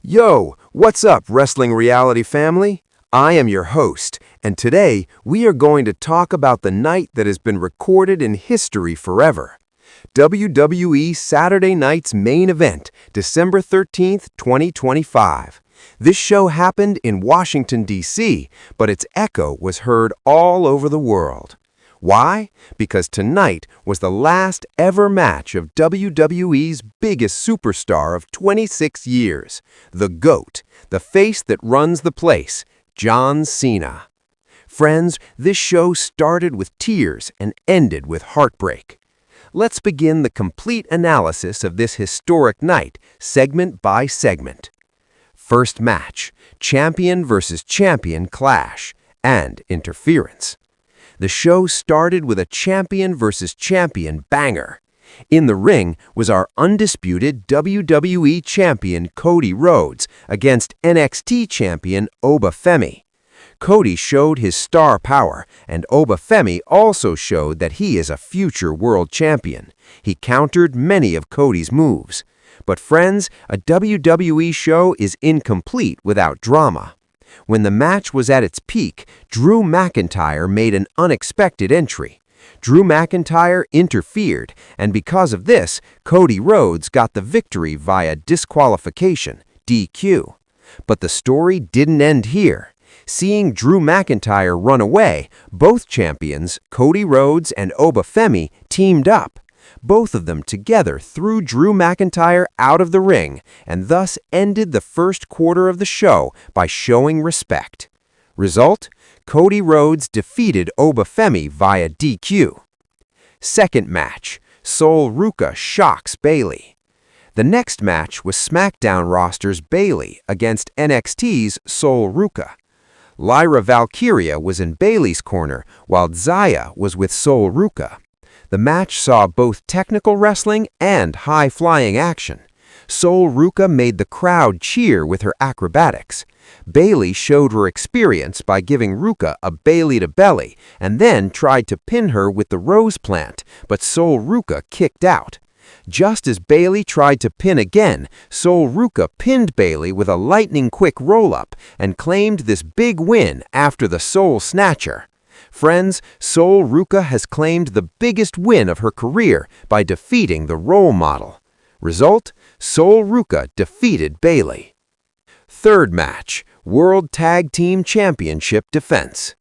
Yo, what's up, Wrestling Reality family? I am your host, and today we are going to talk about the night that has been recorded in history forever. WWE Saturday Night's main event, December 13th, 2025. This show happened in Washington, D.C., but its echo was heard all over the world. Why? Because tonight was the last ever match of WWE's biggest superstar of 26 years, the GOAT, the face that runs the place, John Cena. Friends, this show started with tears and ended with heartbreak. Let's begin the complete analysis of this historic night, segment by segment. First match, champion versus champion clash, and interference. The show started with a champion versus champion banger. In the ring was our undisputed WWE champion Cody Rhodes against NXT champion Oba Femi. Cody showed his star power, and Oba Femi also showed that he is a future world champion. He countered many of Cody's moves. But friends, a WWE show is incomplete without drama. When the match was at its peak, Drew McIntyre made an unexpected entry. Drew McIntyre interfered, and because of this, Cody Rhodes got the victory via disqualification, DQ. But the story didn't end here. Seeing Drew McIntyre run away, both champions, Cody Rhodes and Oba Femi, teamed up. Both of them together threw Drew McIntyre out of the ring and thus ended the first quarter of the show by showing respect. Result? Cody Rhodes defeated Oba Femi via DQ. Second match, Ruca shocks Bayley. The next match was SmackDown roster's Bayley against NXT's Ruca. Lyra Valkyria was in Bayley's corner while Zaya was with Ruca. The match saw both technical wrestling and high-flying action. Ruca made the crowd cheer with her acrobatics. Bayley showed her experience by giving Ruca a Bayley to belly and then tried to pin her with the rose plant, but Ruca kicked out. Just as Bayley tried to pin again, Ruca pinned Bayley with a lightning-quick roll-up and claimed this big win after the Soul Snatcher. Friends, Ruca has claimed the biggest win of her career by defeating the role model. Result? Ruca defeated Bayley. Third match, World Tag Team Championship defense.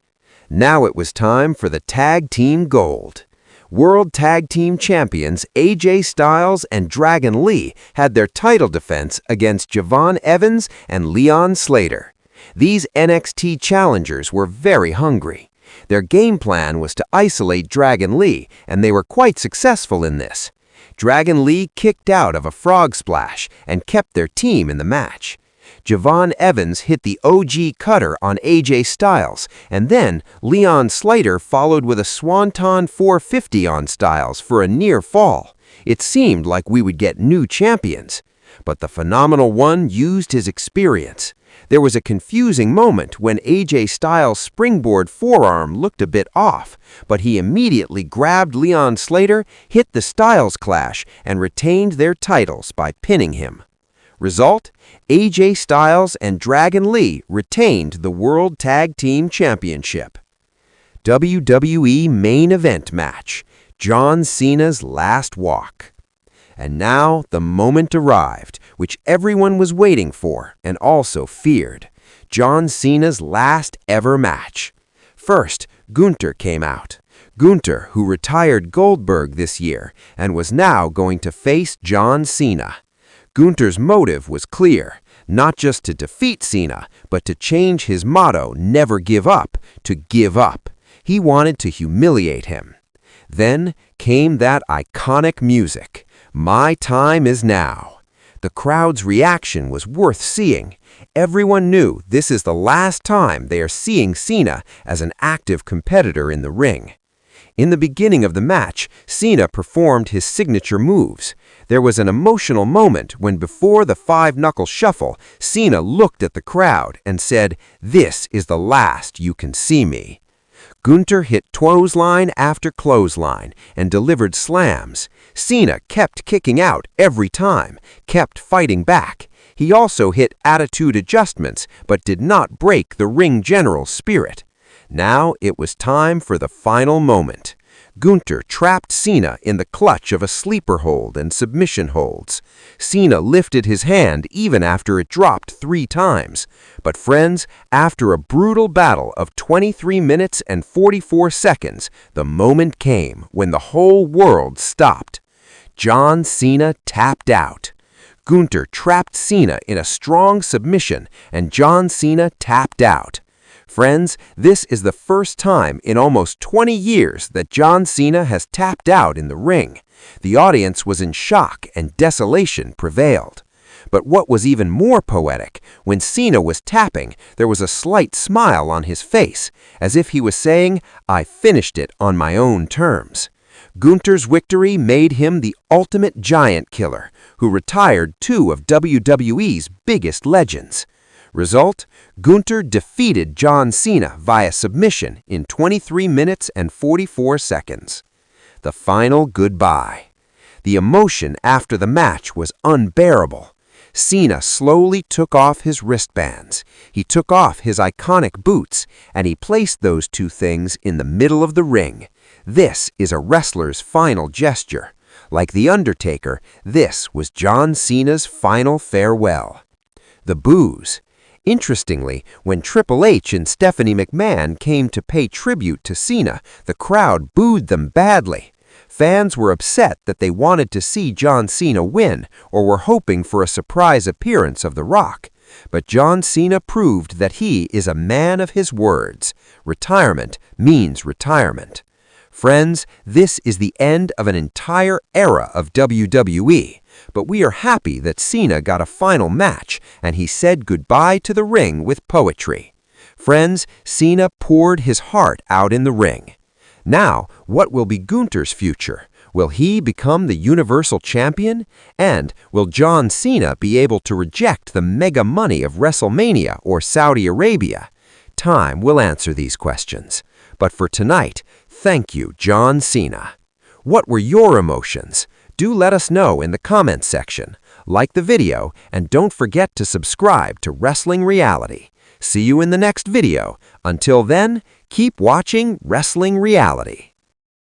Now it was time for the Tag Team Gold. World Tag Team Champions AJ Styles and Dragon Lee had their title defense against Javon Evans and Leon Slater. These NXT challengers were very hungry. Their game plan was to isolate Dragon Lee, and they were quite successful in this. Dragon Lee kicked out of a frog splash and kept their team in the match. Javon Evans hit the OG cutter on AJ Styles, and then Leon Slater followed with a Swanton 450 on Styles for a near fall. It seemed like we would get new champions. But the Phenomenal One used his experience. There was a confusing moment when AJ Styles' springboard forearm looked a bit off, but he immediately grabbed Leon Slater, hit the Styles Clash, and retained their titles by pinning him. Result? AJ Styles and Dragon Lee retained the World Tag Team Championship. WWE Main Event Match, John Cena's Last Walk. And now the moment arrived, which everyone was waiting for and also feared. John Cena's last ever match. First, Gunther came out. Gunther, who retired Goldberg this year and was now going to face John Cena. Gunther's motive was clear, not just to defeat Cena, but to change his motto, never give up, to give up. He wanted to humiliate him. Then came that iconic music. My time is now. The crowd's reaction was worth seeing. Everyone knew this is the last time they are seeing Cena as an active competitor in the ring. In the beginning of the match, Cena performed his signature moves. There was an emotional moment when before the five-knuckle shuffle, Cena looked at the crowd and said, "This is the last you can see me." Gunther hit clothesline after clothesline and delivered slams. Cena kept kicking out every time, kept fighting back. He also hit attitude adjustments, but did not break the ring general's spirit. Now it was time for the final moment. Gunther trapped Cena in the clutch of a sleeper hold and submission holds. Cena lifted his hand even after it dropped 3 times. But friends, after a brutal battle of 23 minutes and 44 seconds, the moment came when the whole world stopped. John Cena tapped out. Gunther trapped Cena in a strong submission, and John Cena tapped out. Friends, this is the first time in almost 20 years that John Cena has tapped out in the ring. The audience was in shock and desolation prevailed. But what was even more poetic, when Cena was tapping, there was a slight smile on his face, as if he was saying, "I finished it on my own terms." Gunther's victory made him the ultimate giant killer, who retired 2 of WWE's biggest legends. Result: Gunther defeated John Cena via submission in 23 minutes and 44 seconds. The final goodbye. The emotion after the match was unbearable. Cena slowly took off his wristbands. He took off his iconic boots, and he placed those 2 things in the middle of the ring. This is a wrestler's final gesture. Like The Undertaker, this was John Cena's final farewell. The boos. Interestingly, when Triple H and Stephanie McMahon came to pay tribute to Cena, the crowd booed them badly. Fans were upset that they wanted to see John Cena win or were hoping for a surprise appearance of The Rock. But John Cena proved that he is a man of his words. Retirement means retirement. Friends, this is the end of an entire era of WWE, but we are happy that Cena got a final match and he said goodbye to the ring with poetry. Friends, Cena poured his heart out in the ring. Now, what will be Gunther's future? Will he become the Universal Champion? And will John Cena be able to reject the mega money of WrestleMania or Saudi Arabia? Time will answer these questions. But for tonight, thank you, John Cena. What were your emotions? Do let us know in the comments section. Like the video, and don't forget to subscribe to Wrestling Reality. See you in the next video. Until then, keep watching Wrestling Reality.